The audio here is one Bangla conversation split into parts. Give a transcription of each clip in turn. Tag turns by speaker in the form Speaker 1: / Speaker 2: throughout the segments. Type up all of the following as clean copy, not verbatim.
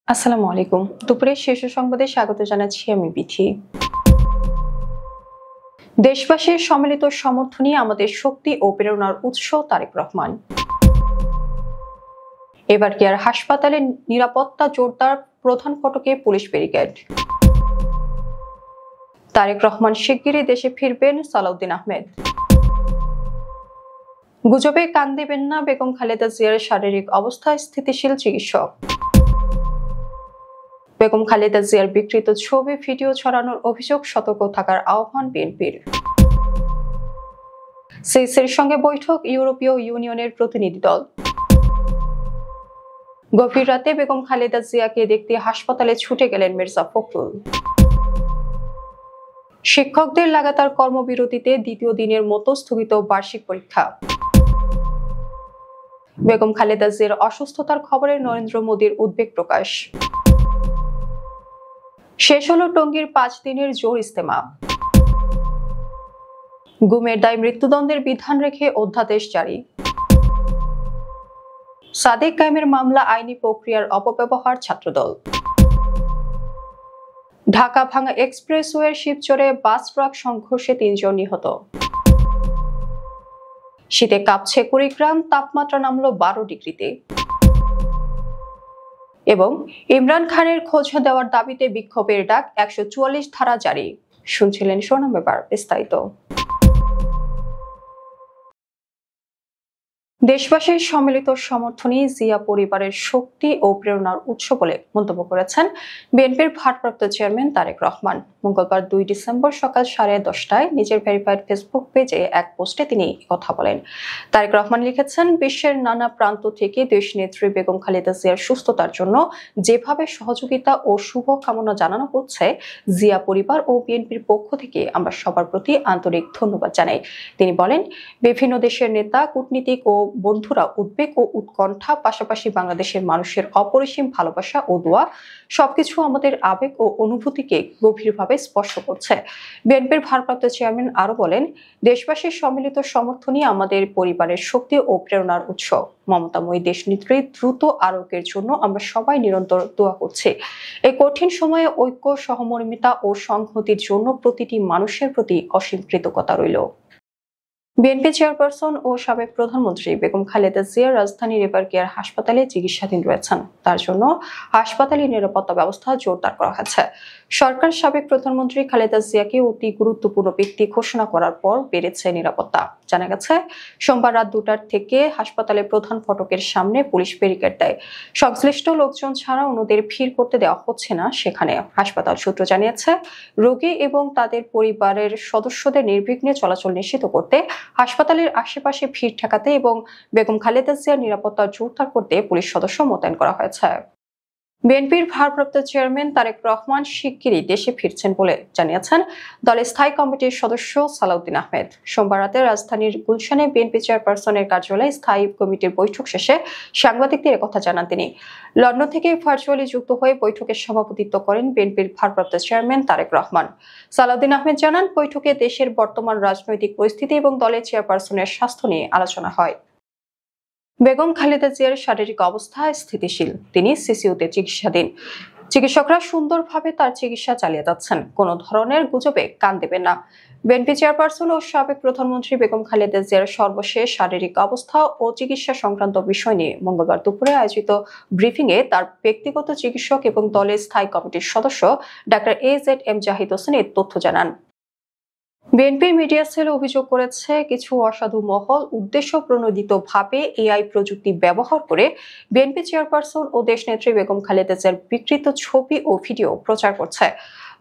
Speaker 1: আসসালামু আলাইকুম। দুপুরের শীর্ষ সংবাদে স্বাগত জানাচ্ছি আমি বিথি। দেশবাসীর সম্মিলিত সমর্থনই আমাদের শক্তি ও প্রেরণার উৎস তারেক রহমান। এবার কেয়ার হাসপাতালে নিরাপত্তা জোরদার, প্রধান ফটকে পুলিশ ব্যারিকেড। তারেক রহমান শিগগিরই দেশে ফিরবেন, সালাউদ্দিন আহমেদ। গুজবে কান দেবেন না, বেগম খালেদা জিয়ার শারীরিক অবস্থা স্থিতিশীল, চিকিৎসক। বেগম খালেদা জিয়ার বিকৃত ছবি ভিডিও ছড়ানোর অভিযোগ, সতর্ক থাকার আহ্বান বিএনপির। সিসির সঙ্গে বৈঠক ইউরোপীয় ইউনিয়নের প্রতিনিধি দল। গভীর রাতে বেগম খালেদা জিয়াকে দেখতে হাসপাতালে ছুটে গেলেন মির্জা ফখরুল। শিক্ষকদের লাগাতার কর্মবিরতিতে দ্বিতীয় দিনের মতো স্থগিত বার্ষিক পরীক্ষা। বেগম খালেদা জিয়ার অসুস্থতার খবরে নরেন্দ্র মোদীর উদ্বেগ প্রকাশ। শেষ হলো টঙ্গীর 5 দিনের জোর ইজতেমা। গুমের দায় মৃত্যুদণ্ডের বিধান রেখে অধ্যাদেশ জারি। সাদেক কায়েমের মামলা আইনি প্রক্রিয়ার অপব্যবহার, ছাত্রদল। ঢাকা ভাঙা এক্সপ্রেসওয়ের শিবচরে বাস ট্রাক সংঘর্ষে 3 জন নিহত। শীতে কাঁপছে কুড়িগ্রাম, তাপমাত্রা নামলো 12 ডিগ্রিতে। এবং ইমরান খানের খোঁজ দেওয়ার দাবিতে বিক্ষোভের ডাক, 144 ধারা জারি। শুনছিলেন সোনাম ব্যাপার, বিস্তারিত। দেশবাসীর সম্মিলিত সমর্থনই জিয়া পরিবারের শক্তি ও প্রেরণার উৎস বলে মন্তব্য করেছেন বিএনপির ভারপ্রাপ্ত চেয়ারম্যান তারেক রহমান। মঙ্গলবার 2 ডিসেম্বর সকাল 10:30টায় নিজের ভেরিফাইড ফেসবুক পেজে এক পোস্টে তিনি কথা বলেন। তারেক রহমান লিখেছেন, বিশ্বের নানা প্রান্ত থেকে দেশনেত্রী বেগম খালেদা জিয়ার সুস্থতার জন্য যেভাবে সহযোগিতা ও শুভ কামনা জানানো হচ্ছে, জিয়া পরিবার ও বিএনপির পক্ষ থেকে আমরা সবার প্রতি আন্তরিক ধন্যবাদ জানাই। তিনি বলেন, বিভিন্ন দেশের নেতা, কূটনীতিক ও বন্ধুরা উদ্বেগ ও উৎকণ্ঠা, পাশাপাশি বাংলাদেশের মানুষের অপরিসীম ভালোবাসা ও দোয়া সবকিছু আমাদের আবেগ ও অনুভূতিকে গভীরভাবে স্পর্শ করছে। বিএনপির ভারপ্রাপ্ত চেয়ারম্যান আরো বলেন, দেশবাসীর সম্মিলিত সমর্থনই আমাদের পরিবারের শক্তি ও প্রেরণার উৎস। মমতাময়ী দেশনেত্রীর দ্রুত আরোগ্যের জন্য আমরা সবাই নিরন্তর দোয়া করছি। এই কঠিন সময়ে ঐক্য, সহমর্মিতা ও সংহতির জন্য প্রতিটি মানুষের প্রতি অসীম কৃতজ্ঞতা রইল। বিএনপি চেয়ারপারসন ও সাবেক প্রধানমন্ত্রী বেগম খালেদা জিয়া রাজধানীর এবার কেয়ার হাসপাতালে চিকিৎসাধীন রয়েছেন। তার জন্য হাসপাতালে নিরাপত্তা ব্যবস্থা জোরদার করা হয়েছে। সরকার সাবেক প্রধানমন্ত্রী খালেদা জিয়াকে অতি গুরুত্বপূর্ণ ব্যক্তি ঘোষণা করার পর বেড়েছে নিরাপত্তা। জানা গেছে, সোমবার রাত 2টা থেকে হাসপাতালের প্রধান ফটকের সামনে পুলিশ ব্যারিকেড দেয়। সংশ্লিষ্ট লোকজন ছাড়া অন্যদের ভিড় করতে দেওয়া হচ্ছে না সেখানে। হাসপাতাল সূত্র জানিয়েছে, রোগী এবং তাদের পরিবারের সদস্যদের নির্বিঘ্নে চলাচল নিশ্চিত করতে, হাসপাতালের আশেপাশে ভিড় ঠেকাতে এবং বেগম খালেদা জিয়ার নিরাপত্তা জোরদার করতে পুলিশ সদস্য মোতায়েন করা হয়েছে। বিএনপির ভারপ্রাপ্ত চেয়ারম্যান তারেক রহমান শিগগিরই দেশে ফিরছেন বলে জানিয়েছেন দলের স্থায়ী কমিটির সদস্য সালাউদ্দিন আহমেদ। সোমবার রাতে রাজধানীর গুলশানে বিএনপি চেয়ারপারসনের কার্যালয়ে স্থায়ী কমিটির বৈঠক শেষে সাংবাদিকদের একথা জানান তিনি। লন্ডন থেকে ভার্চুয়ালি যুক্ত হয়ে বৈঠকে সভাপতিত্ব করেন বিএনপির ভারপ্রাপ্ত চেয়ারম্যান তারেক রহমান। সালাউদ্দিন আহমেদ জানান, বৈঠকে দেশের বর্তমান রাজনৈতিক পরিস্থিতি এবং দলের চেয়ারপারসনের স্বাস্থ্য নিয়ে আলোচনা হয়। বেগম খালেদা জিয়ার শারীরিক অবস্থা স্থিতিশীল, তিনি সিসিউতে চিকিৎসাধীন। চিকিৎসকরা সুন্দরভাবে তার চিকিৎসা চালিয়ে যাচ্ছেন, কোনো ধরনের গুজবে কান দেবেন না। বিএনপি চেয়ারপারসন ও সাবেক প্রধানমন্ত্রী বেগম খালেদা জিয়ার সর্বশেষ শারীরিক অবস্থা ও চিকিৎসা সংক্রান্ত বিষয় নিয়ে মঙ্গলবার দুপুরে আয়োজিত ব্রিফিংয়ে তার ব্যক্তিগত চিকিৎসক এবং দলের স্থায়ী কমিটির সদস্য ডাক্তার AZM জাহিদ হোসেন এই তথ্য জানান। বিএনপির মিডিয়া সেল অভিযোগ করেছে, কিছু অসাধু মহল উদ্দেশ্য প্রণোদিতভাবে এআই প্রযুক্তি ব্যবহার করে বিএনপি চেয়ারপারসন ও দেশনেত্রী বেগম খালেদা জিয়ার বিকৃত ছবি ও ভিডিও প্রচার করছে।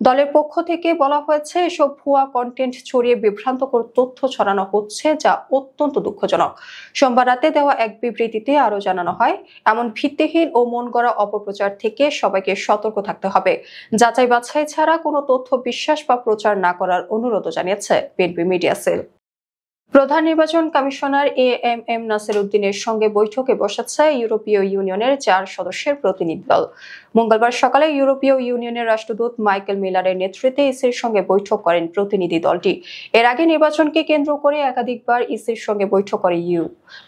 Speaker 1: দলের পক্ষ থেকে বলা হয়েছে, এসব ভুয়া কন্টেন্ট ছড়িয়ে বিভ্রান্তকর তথ্য ছড়ানো হচ্ছে, যা অত্যন্ত দুঃখজনক। সোমবার রাতে দেওয়া এক বিবৃতিতে আরো জানানো হয়, এমন ভিত্তিহীন ও মন গড়া অপপ্রচার থেকে সবাইকে সতর্ক থাকতে হবে। যাচাই বাছাই ছাড়া কোনো তথ্য বিশ্বাস বা প্রচার না করার অনুরোধ জানিয়েছে বিএনপি মিডিয়া সেল। প্রধান নির্বাচন কমিশনার এএমএম নাসির উদ্দিনের সঙ্গে বৈঠকে বসেছে ইউরোপীয় ইউনিয়নের 4 সদস্যের প্রতিনিধি দল। মঙ্গলবার সকালে ইউরোপীয় ইউনিয়নের রাষ্ট্রদূত মাইকেল মিলারের নেতৃত্বে ইসির সঙ্গে বৈঠক করেন প্রতিনিধি দলটি। এর আগে নির্বাচনকে কেন্দ্র করে একাধিকবার ইসির সঙ্গে বৈঠক করে ইউ।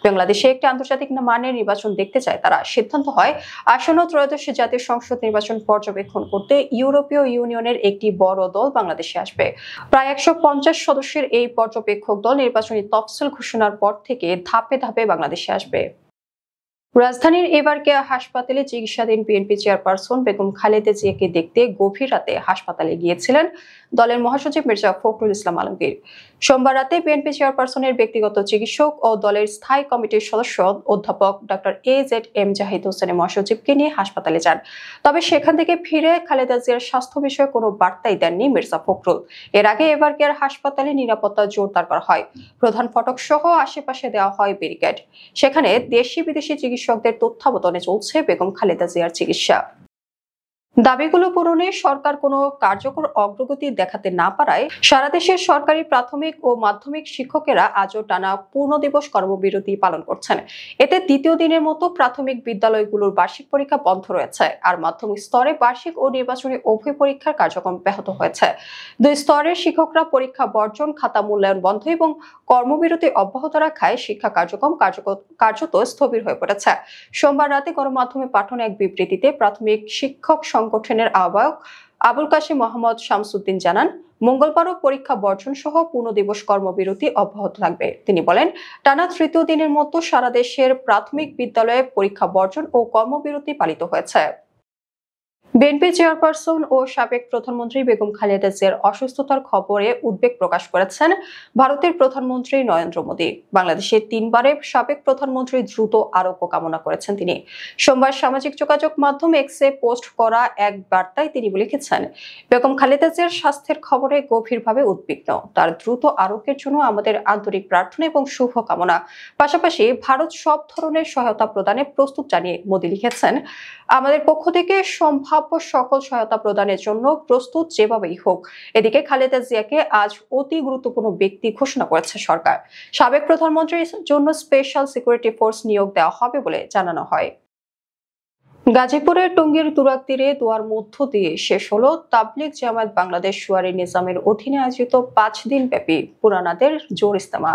Speaker 1: বাংলাদেশে একটি আন্তর্জাতিক মানের নির্বাচন দেখতে চায় তারা। সিদ্ধান্ত হয় আসন্ন ত্রয়োদশ জাতীয় সংসদ নির্বাচন পর্যবেক্ষণ করতে ইউরোপীয় ইউনিয়নের একটি বড় দল বাংলাদেশে আসবে। প্রায় 150 সদস্যের এই পর্যবেক্ষক দল নির্বাচনী তফসিল ঘোষণার পর থেকে ধাপে ধাপে বাংলাদেশে আসবে। রাজধানীর এবারকেয়া হাসপাতালে চিকিৎসাধীন বিএনপি চেয়ারপারসন বেগম খালেদা জিয়াকে দেখতে গভীর রাতে হাসপাতালে গিয়েছিলেন দলের মহাসচিব মির্জা ফখরুল ইসলাম আলমগীর। সোমবার রাতে বিএনপি চেয়ারপারসনের ব্যক্তিগত চিকিৎসক ও দলের স্থায়ী কমিটির সদস্য অধ্যাপক ডক্টর AZM জাহিদ হোসেনের মহাসচিবকে নিয়ে হাসপাতালে যান। তবে সেখান থেকে ফিরে খালেদা জিয়ার স্বাস্থ্য বিষয়ে কোনো বার্তাই দেননি মির্জা ফখরুল। এর আগে এবারকেয়ার হাসপাতালে নিরাপত্তা জোরদার করা হয়। প্রধান ফটক সহ আশেপাশে দেওয়া হয় ব্যারিকেড। সেখানে দেশি বিদেশি চিকিৎসকদের তত্ত্বাবধানে চলছে বেগম খালেদা জিয়ার চিকিৎসা। দাবিগুলো পূরণে সরকার কোনো কার্যকর অগ্রগতি দেখাতে না পারায় সারা দেশের সরকারি প্রাথমিক ও মাধ্যমিক শিক্ষকেরা আজও টানা পূর্ণ দিবস কর্মবিরতি পালন করছেন। এতে দ্বিতীয় দিনের মতো প্রাথমিক বিদ্যালয়গুলোর বার্ষিক পরীক্ষা বন্ধ রয়েছে, আর মাধ্যমিক স্তরে বার্ষিক ও নির্বাচনী উভয় পরীক্ষার কার্যক্রম ব্যাহত হয়েছে। দুই স্তরের শিক্ষকরা পরীক্ষা বর্জন, খাতা মূল্যায়ন বন্ধ এবং কর্মবিরতি অব্যাহত রাখায় শিক্ষা কার্যক্রম কার্যত স্থবির হয়ে পড়েছে। সোমবার রাতে গণমাধ্যমে পাঠানো এক বিবৃতিতে প্রাথমিক শিক্ষক সংগঠনের আহ্বায়ক আবুল কাশেম মোহাম্মদ শামসুদ্দিন জানান, মঙ্গলবারও পরীক্ষা বর্জন সহ পূর্ণ দিবস কর্মবিরতি অব্যাহত থাকবে। তিনি বলেন, টানা তৃতীয় দিনের মতো সারা দেশের প্রাথমিক বিদ্যালয়ে পরীক্ষা বর্জন ও কর্মবিরতি পালিত হয়েছে। বিএনপি চেয়ারপারসন ও সাবেক প্রধানমন্ত্রী বেগম খালেদা জিয়ার অসুস্থতার খবরে উদ্বেগ প্রকাশ করেছেন ভারতের প্রধানমন্ত্রী নরেন্দ্র মোদী। বাংলাদেশের 3 বারের সাবেক প্রধানমন্ত্রী দ্রুত আরোগ্য কামনা করেছেন তিনি। সোমবার সামাজিক যোগাযোগ মাধ্যম এক্সে পোস্ট করা এক বার্তায় তিনি লিখেছেন, বেগম খালেদা জিয়ার স্বাস্থ্যের খবরে গভীরভাবে উদ্বিগ্ন। তার দ্রুত আরোগ্যের জন্য আমাদের আন্তরিক প্রার্থনা এবং শুভ কামনা। পাশাপাশি ভারত সব ধরনের সহায়তা প্রদানে প্রস্তুত জানিয়ে মোদী লিখেছেন, আমাদের পক্ষ থেকে সম্ভাব্য সকল সহায়তা প্রদানের জন্য প্রস্তুত যেভাবেই হোক। এদিকে খালেদা জিয়াকে আজ অতি গুরুত্বপূর্ণ ব্যক্তি ঘোষণা করেছে সরকার। সাবেক প্রধানমন্ত্রীর জন্য স্পেশাল সিকিউরিটি ফোর্স নিয়োগ দেওয়া হবে বলে জানানো হয়। গাজীপুরের টঙ্গীর তুরাগ তীরে দোয়ার মধ্য দিয়ে শেষ হলো তাবলিগ জামায়াত বাংলাদেশ সুয়ারি নিজামের অধীনে আয়োজিত 5 দিন ব্যাপী পুরানাদের জোর ইজতেমা।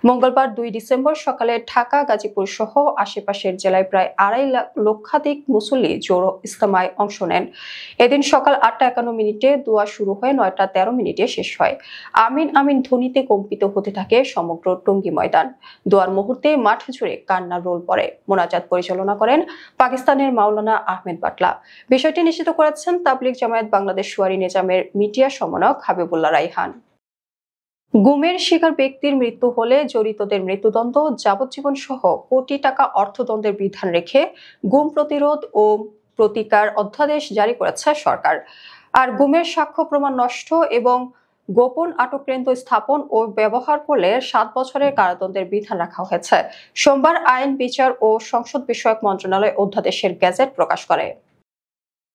Speaker 1: মঙ্গলবার 2 ডিসেম্বর সকালে ঢাকা, গাজীপুর সহ আশেপাশের জেলায় প্রায় 2.5 লক্ষাধিক মুসল্লি জোর ইজতেমায় অংশ নেন। এদিন সকাল 8:51 দোয়া শুরু হয়ে 9:13 শেষ হয়। আমিন আমিন ধ্বনিতে কম্পিত হতে থাকে সমগ্র টঙ্গী ময়দান। দোয়ার মুহূর্তে মাঠ জুড়ে কান্নার রোল পড়ে। মোনাজাত পরিচালনা করেন পাকিস্তানের মাওলানা আহমেদ বাটলা। বিষয়টি নিশ্চিত করেছেন তাবলিগ জামায়াত বাংলাদেশ সুয়ারি নিজামের মিডিয়া সমন্বয়ক হাবিবুল্লাহ রাইহান। গুমের শিকার ব্যক্তির মৃত্যু হলে জড়িতদের মৃত্যুদণ্ড, যাবজ্জীবন সহ কোটি টাকা অর্থদণ্ডের বিধান রেখে গুম প্রতিরোধ ও প্রতিকার অধ্যাদেশ জারি করেছে সরকার। আর গুমের সাক্ষ্য প্রমাণ নষ্ট এবং গোপন আটক কেন্দ্র স্থাপন ও ব্যবহার করলে 7 বছরের কারাদণ্ডের বিধান রাখা হয়েছে। সোমবার আইন, বিচার ও সংসদ বিষয়ক মন্ত্রণালয় অধ্যাদেশের গেজেট প্রকাশ করে।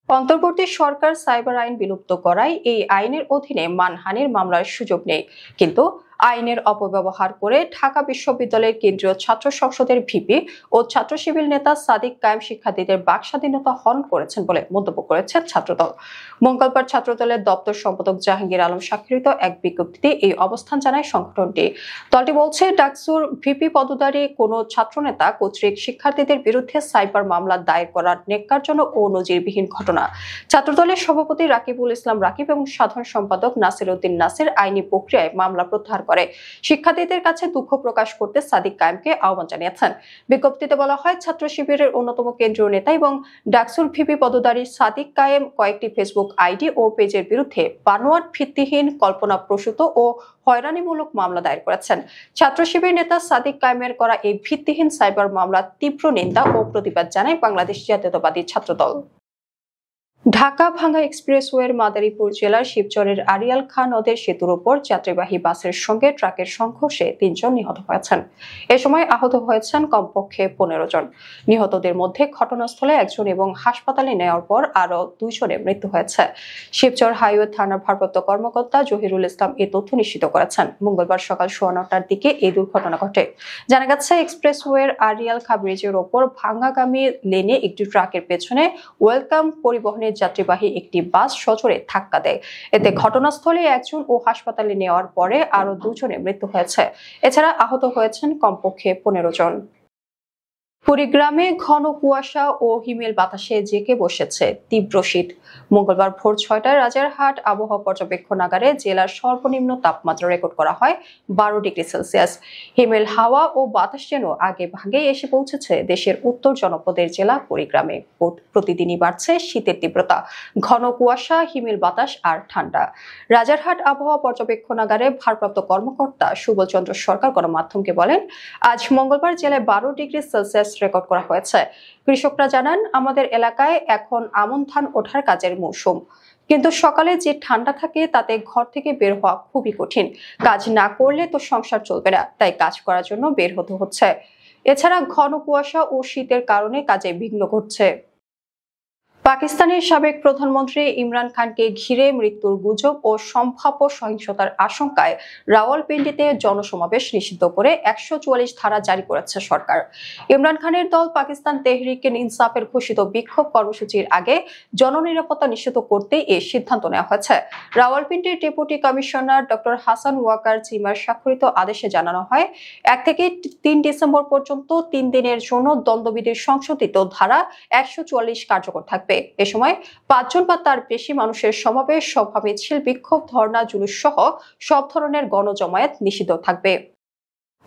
Speaker 1: অন্তর্বর্তী সরকার সাইবার আইন বিলুপ্ত করায় এই আইনের অধীনে মানহানির মামলার সুযোগ নেই, কিন্তু আইনের অপব্যবহার করে ঢাকা বিশ্ববিদ্যালয়ের কেন্দ্রীয় ছাত্র সংসদের ভিপি ও ছাত্র শিবির নেতা সাদিক কায়েম শিক্ষার্থীদের বাক স্বাধীনতা হরণ করেছেন বলে মন্তব্য করেছে ছাত্রদল। মঙ্গলবার ছাত্রদলের দপ্তর সম্পাদক জাহাঙ্গীর আলম স্বাক্ষরিত এক বিজ্ঞপ্তিতে এই অবস্থান জানায় সংগঠনটি। দলটি বলছে, ডাকসুর ভিপি পদধারী কোনো ছাত্রনেতা কর্তৃক শিক্ষার্থীদের বিরুদ্ধে সাইবার মামলা দায়ের করার ন্যাক্কারজনক ও নজিরবিহীন ঘটনা। ছাত্রদলের সভাপতি রাকিবুল ইসলাম রাকিব এবং সাধারণ সম্পাদক নাসির উদ্দিন নাসির আইনি প্রক্রিয়ায় মামলা প্রত্যাহার করে শিক্ষার্থীদের কাছে দুঃখ প্রকাশ করতে সাদিক কায়েমকে আহ্বান জানিয়েছেন। বিজ্ঞপ্তিতে বলা হয়, ছাত্র শিবিরের অন্যতম কেন্দ্রীয় নেতা এবং ডাকসুর ভিপি পদধারী সাদিক কায়েম কয়েকটি ফেসবুক আইডি ও পেজের বিরুদ্ধে বানোয়াট, ভিত্তিহীন, কল্পনাপ্রসূত ও হয়রানিমূলক মামলা দায়ের করেছেন। ছাত্র শিবির নেতা সাদিক কায়েমের করা এই ভিত্তিহীন সাইবার মামলার তীব্র নিন্দা ও প্রতিবাদ জানায় বাংলাদেশ জাতীয়তাবাদী ছাত্রদল। ঢাকা-ভাঙ্গা এক্সপ্রেসওয়ের মাদারীপুর জেলার শিবচরের আরিয়াল খাঁ নদের সেতুর উপর যাত্রীবাহী বাসের সঙ্গে ট্রাকের সংঘর্ষে ৩ জন নিহত হয়েছেন। এ সময় আহত হয়েছেন কমপক্ষে ১৫ জন। নিহতদের মধ্যে ঘটনাস্থলে একজন এবং হাসপাতালে নেওয়ার পর আরও ২ জনের মৃত্যু হয়েছে। শিবচর হাইওয়ে থানার ভারপ্রাপ্ত কর্মকর্তা জহিরুল ইসলাম এ তথ্য নিশ্চিত করেছেন। মঙ্গলবার সকাল ৯:১৯টার দিকে এই দুর্ঘটনা ঘটে। জানা গেছে, এক্সপ্রেসওয়ের আরিয়াল খাঁ ব্রিজের ওপর ভাঙ্গাগামী লেনে একটি ট্রাকের পেছনে ওয়েলকাম পরিবহনের যাত্রীবাহী একটি বাস সজোরে ধাক্কা দেয়। এতে ঘটনাস্থলে একজন ও হাসপাতালে নেওয়ার পরে আরো ২ জনের মৃত্যু হয়েছে। এছাড়া আহত হয়েছেন কমপক্ষে ১৫ জন। কুড়িগ্রামে ঘন কুয়াশা ও হিমেল বাতাসে জেঁকে বসেছে তীব্র শীত। মঙ্গলবার ভোর ৬টায় রাজারহাট আবহাওয়া পর্যবেক্ষণাগারে জেলার সর্বনিম্ন তাপমাত্রা রেকর্ড করা হয় ১২°C। হিমেল হাওয়া ও বাতাস যেন আগে ভাগেই এসে পৌঁছেছে দেশের উত্তর জনপদের জেলা কুড়িগ্রামে। প্রতিদিনই বাড়ছে শীতের তীব্রতা, ঘন কুয়াশা, হিমেল বাতাস আর ঠান্ডা। রাজারহাট আবহাওয়া পর্যবেক্ষণাগারে ভারপ্রাপ্ত কর্মকর্তা সুবল চন্দ্র সরকার গণমাধ্যমকে বলেন, আজ মঙ্গলবার জেলায় ১২°C রেকর্ড করা হয়েছে। কৃষকরা জানান, আমাদের এলাকায় এখন আমন ধান ওঠার কাজের মৌসুম, কিন্তু সকালে যে ঠান্ডা থাকে তাতে ঘর থেকে বের হওয়া খুবই কঠিন। কাজ না করলে তো সংসার চলবে না, তাই কাজ করার জন্য বের হতে হচ্ছে। এছাড়া ঘন কুয়াশা ও শীতের কারণে কাজে বিঘ্ন ঘটছে। পাকিস্তানের সাবেক প্রধানমন্ত্রী ইমরান খানকে ঘিরে মৃত্যুর গুজব ও সম্ভাব্য সহিংসতার আশঙ্কায় রাওয়ালপিন্ডিতে জনসমাবেশ নিষিদ্ধ করে ১৪৪ ধারা জারি করেছে সরকার। ইমরান খানের দল পাকিস্তান তেহরিকে ইনসাফের ঘোষিত বিক্ষোভ কর্মসূচির আগে জননিরাপত্তা নিশ্চিত করতে এই সিদ্ধান্ত নেওয়া হয়েছে। রাওয়ালপিন্ডির deputy commissioner doctor Hasan Waqar চিমার স্বাক্ষরিত আদেশে জানানো হয়, ১ থেকে ৩ ডিসেম্বর পর্যন্ত ৩ দিনের জন্য দণ্ডবিধির সংশোধিত ধারা ১৪৪ কার্যকর থাকবে। এ সময় ৫ জন বা তার বেশি মানুষের সমাবেশ, সভা, মিছিল, বিক্ষোভ, ধর্ণা, জুলুস সহ সব ধরনের গণজমায়েত নিষিদ্ধ থাকবে।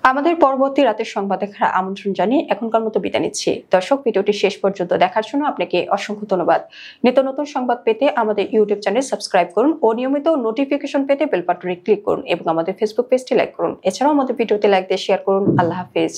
Speaker 1: আমাদের পরবর্তী রাতের সংবাদ দেখার আমন্ত্রণ জানিয়ে এখনকার মতো বিদায় নিচ্ছি। দর্শক, ভিডিওটি শেষ পর্যন্ত দেখার জন্য আপনাকে অসংখ্য ধন্যবাদ। নিত্য নতুন সংবাদ পেতে আমাদের ইউটিউব চ্যানেল সাবস্ক্রাইব করুন ও নিয়মিত নোটিফিকেশন পেতে বেল বাটনে ক্লিক করুন এবং আমাদের ফেসবুক পেজটি লাইক করুন। এছাড়াও আমাদের ভিডিওতে লাইক দিয়ে শেয়ার করুন। আল্লাহ হাফেজ।